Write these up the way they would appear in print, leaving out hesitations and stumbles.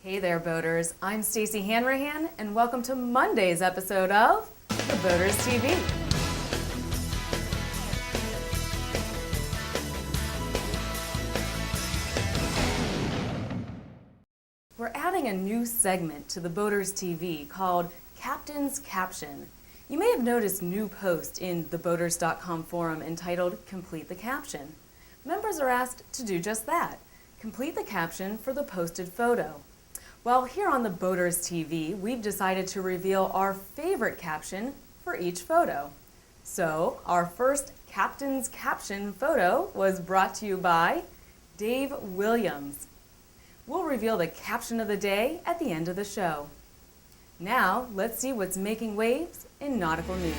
Hey there, boaters. I'm Stacey Hanrahan, and welcome to Monday's episode of The Boaters TV. We're adding a new segment to The Boaters TV called Captain's Caption. You may have noticed a new post in the Boaters.com forum entitled Complete the Caption. Members are asked to do just that. Complete the caption for the posted photo. Well, here on the Boaters TV, we've decided to reveal our favorite caption for each photo. So, our first Captain's Caption photo was brought to you by Dave Williams. We'll reveal the caption of the day at the end of the show. Now, let's see what's making waves in nautical news.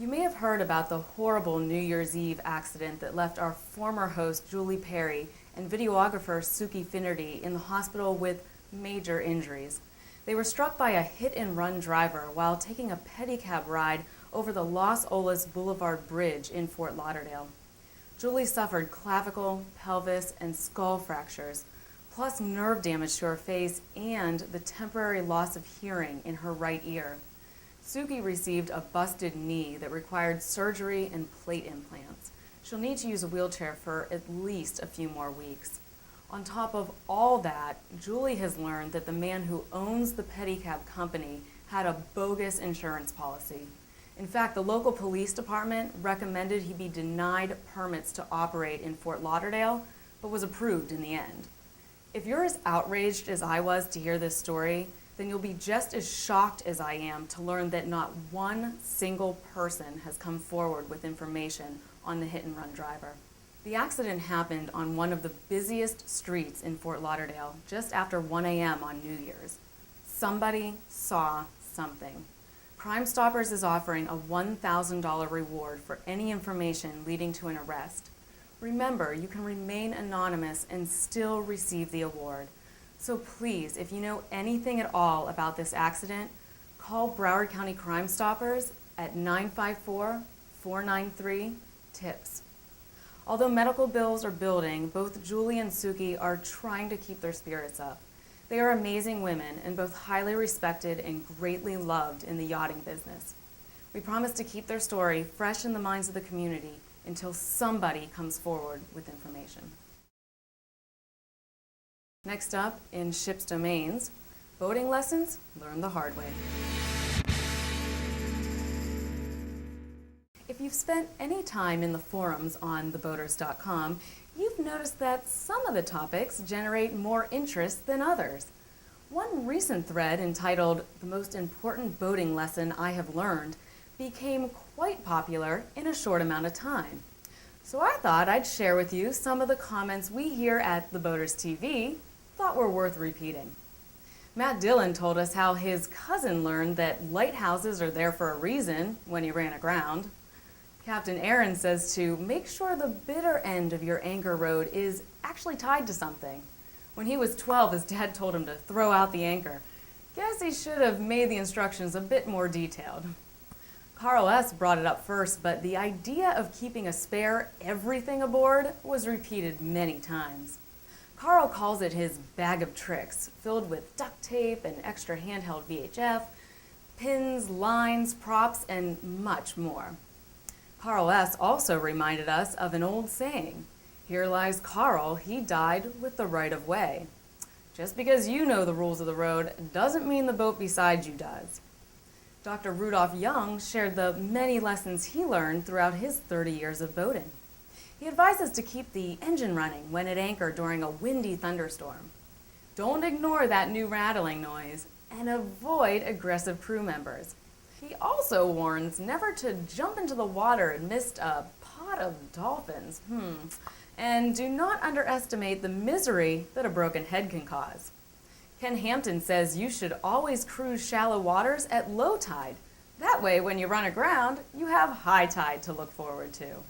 You may have heard about the horrible New Year's Eve accident that left our former host Julie Perry and videographer Suki Finnerty in the hospital with major injuries. They were struck by a hit-and-run driver while taking a pedicab ride over the Los Olas Boulevard Bridge in Fort Lauderdale. Julie suffered clavicle, pelvis, and skull fractures, plus nerve damage to her face and the temporary loss of hearing in her right ear. Suki received a busted knee that required surgery and plate implants. She'll need to use a wheelchair for at least a few more weeks. On top of all that, Julie has learned that the man who owns the pedicab company had a bogus insurance policy. In fact, the local police department recommended he be denied permits to operate in Fort Lauderdale, but was approved in the end. If you're as outraged as I was to hear this story, then you'll be just as shocked as I am to learn that not one single person has come forward with information on the hit-and-run driver. The accident happened on one of the busiest streets in Fort Lauderdale just after 1 a.m. on New Year's. Somebody saw something. Crime Stoppers is offering a $1,000 reward for any information leading to an arrest. Remember, you can remain anonymous and still receive the award. So please, if you know anything at all about this accident, call Broward County Crime Stoppers at 954-493-TIPS. Although medical bills are building, both Julie and Suki are trying to keep their spirits up. They are amazing women and both highly respected and greatly loved in the yachting business. We promise to keep their story fresh in the minds of the community until somebody comes forward with information. Next up, in Ship's Domains, boating lessons learned the hard way. If you've spent any time in the forums on theboaters.com, you've noticed that some of the topics generate more interest than others. One recent thread entitled "The Most Important Boating Lesson I Have Learned" became quite popular in a short amount of time. So I thought I'd share with you some of the comments we here at The Boaters TV thought were worth repeating. Matt Dillon told us how his cousin learned that lighthouses are there for a reason when he ran aground. Captain Aaron says to make sure the bitter end of your anchor rod is actually tied to something. When he was 12, his dad told him to throw out the anchor. Guess he should have made the instructions a bit more detailed. Carl S. brought it up first, but the idea of keeping a spare everything aboard was repeated many times. Carl calls it his bag of tricks, filled with duct tape and extra handheld VHF, pins, lines, props, and much more. Carl S. also reminded us of an old saying, "Here lies Carl, he died with the right of way." Just because you know the rules of the road doesn't mean the boat beside you does. Dr. Rudolph Young shared the many lessons he learned throughout his 30 years of boating. He advises to keep the engine running when at anchor during a windy thunderstorm. Don't ignore that new rattling noise and avoid aggressive crew members. He also warns never to jump into the water amidst a pod of dolphins. And do not underestimate the misery that a broken head can cause. Ken Hampton says you should always cruise shallow waters at low tide. That way, when you run aground, you have high tide to look forward to.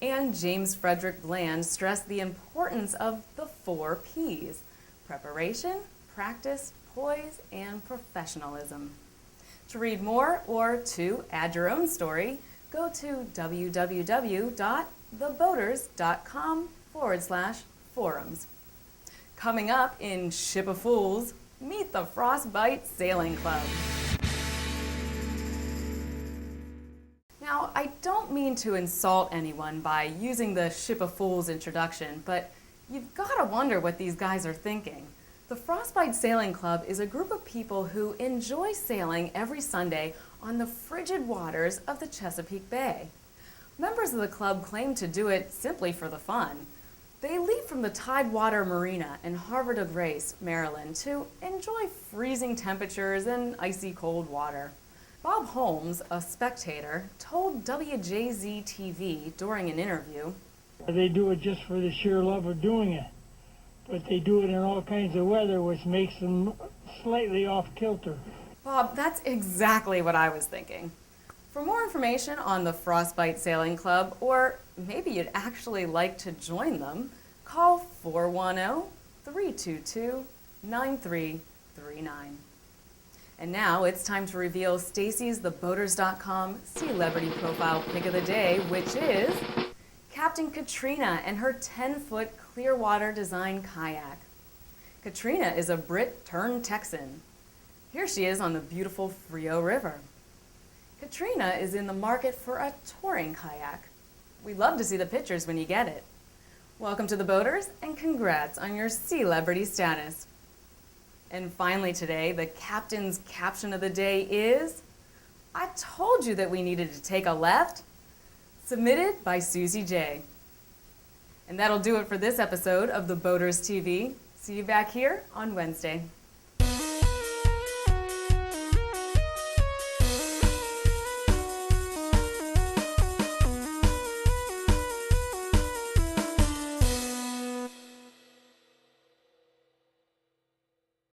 And James Frederick Bland stressed the importance of the 4 Ps: preparation, practice, poise, and professionalism. To read more or to add your own story, go to www.theboaters.com/4 forums. Coming up in Ship of Fools, meet the Frostbite Sailing Club. Now, I don't mean to insult anyone by using the Ship of Fools introduction, but you've got to wonder what these guys are thinking. The Frostbite Sailing Club is a group of people who enjoy sailing every Sunday on the frigid waters of the Chesapeake Bay. Members of the club claim to do it simply for the fun. They leave from the Tidewater Marina in Havre de Grace, Maryland, to enjoy freezing temperatures and icy cold water. Bob Holmes, a spectator, told WJZ-TV during an interview, "They do it just for the sheer love of doing it, but they do it in all kinds of weather, which makes them slightly off kilter." Bob, that's exactly what I was thinking. For more information on the Frostbite Sailing Club, or maybe you'd actually like to join them, call 410-322-9339. And now it's time to reveal Stacey's TheBoaters.com Sealebrity profile pick of the day, which is Captain Katrina and her 10-foot Clearwater design kayak. Katrina is a Brit turned Texan. Here she is on the beautiful Frio River. Katrina is in the market for a touring kayak. We'd love to see the pictures when you get it. Welcome to the Boaters, and congrats on your Sealebrity status. And finally today, the captain's caption of the day is, "I told you that we needed to take a left," submitted by Susie J. And that'll do it for this episode of the Boaters TV. See you back here on Wednesday.